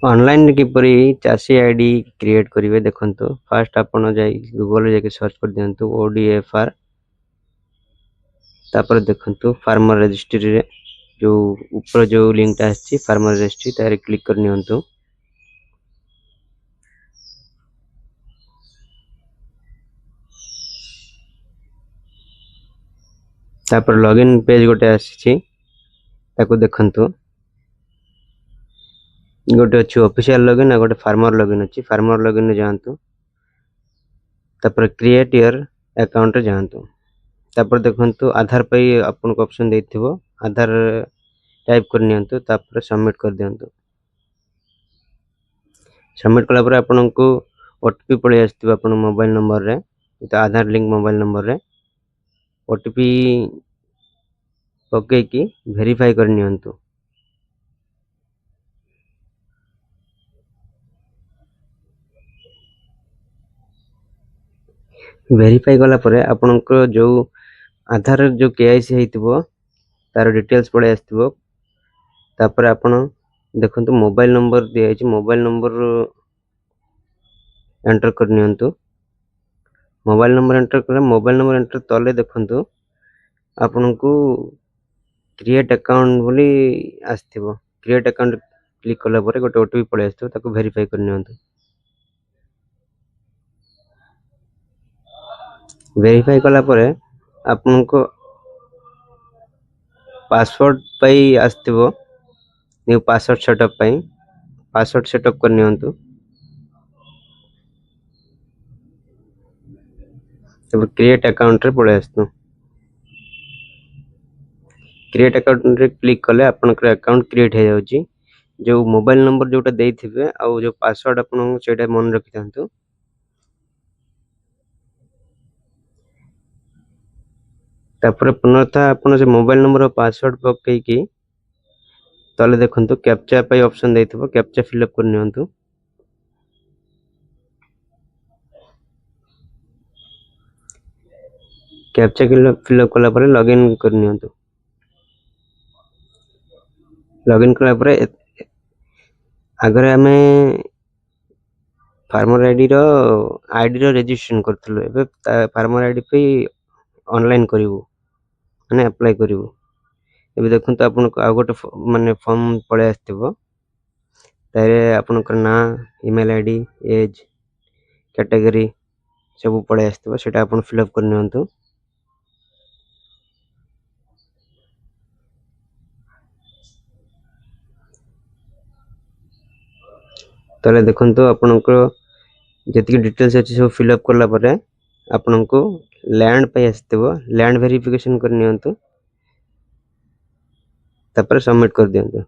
Online किपरि चासी ID create करिवे देखंतु fast आपण जाई गूगल जाके सर्च कर दियंतु ओडीएफआर तापर देखंतु फार्मर रजिस्ट्री रे जो ऊपर जो लिंक टा आछि फार्मर रजिस्ट्री तारे क्लिक कर नियंतु। तापर लॉगिन पेज गोटे आछि ताको देखंतु गोटे अछि ऑफिशियल लॉगिन आ गोटे फार्मर लॉगिन अछि फार्मर लॉगिन रे जांतु तापर क्रिएट योर अकाउंट रे जांतु तापर देखंतु आधार पे आपन को ऑप्शन देथिबो आधार टाइप कर नियंतु तापर सबमिट कर दियंतु। सबमिट कला पर आपन को ओटीपी पळे आस्थिबो आपन मोबाइल नंबर रे तो आधार लिंक मोबाइल नंबर रे ओटीपी ओके की वेरीफाई कर नियंतु। वेरीफाई कला पर आपन को जो आधार जो केआईसी हेतिबो तार डिटेल्स पळे आस्थिबो तापर आपन देखंतु मोबाइल नंबर दिया है मोबाइल नंबर एंटर कर नियंतु। मोबाइल नंबर एंटर तले देखंतु आपन को क्रिएट अकाउंट बोली आस्थिबो क्रिएट अकाउंट क्लिक कला पर गोटे ओटीपी पळे आस्थिबो ताको वेरीफाई कर नियंतु। वेरीफाई कला पर आपन को पासवर्ड पाई आस्थिबो न्यू पासवर्ड सेटअप पाई पासवर्ड सेटअप कर नियंतु। तब क्रिएट अकाउंट रे पळे आस्तु क्रिएट अकाउंट रे क्लिक कले आपन कर अकाउंट क्रिएट हे जाउची जो मोबाइल नंबर जोटा देथिबे आ जो पासवर्ड आपन सेटा मन रखि थांतु। तापर पुनर्था आपन से मोबाइल नंबर और पासवर्ड पक्कै की तले देखंतु कैप्चा पाई ऑप्शन देथिबो कैप्चा फिलअप कर नियंतु। कैप्चा फिलअप कला पर लॉगिन कर नियंतु। लॉगिन कला पर अगर हमें फार्मर आईडी रो रजिस्ट्रेशन करथलो एबे फार्मर आईडी पे ऑनलाइन करिवो माने अप्लाई करिवो एबे देखंतु आपन को आ गोटे माने फॉर्म पळे आस्थिबो तारे आपन को ना ईमेल आईडी एज कैटेगरी सब पळे आस्थिबो सेटा आपन फिलअप कर नियंतु। तले देखंतु आपन को जति डिटेल्स अछि सब फिलअप करला परे आपन को लैंड पे आस्थिबो लैंड वेरिफिकेशन कर नियंतु तापर सबमिट कर दियंतु।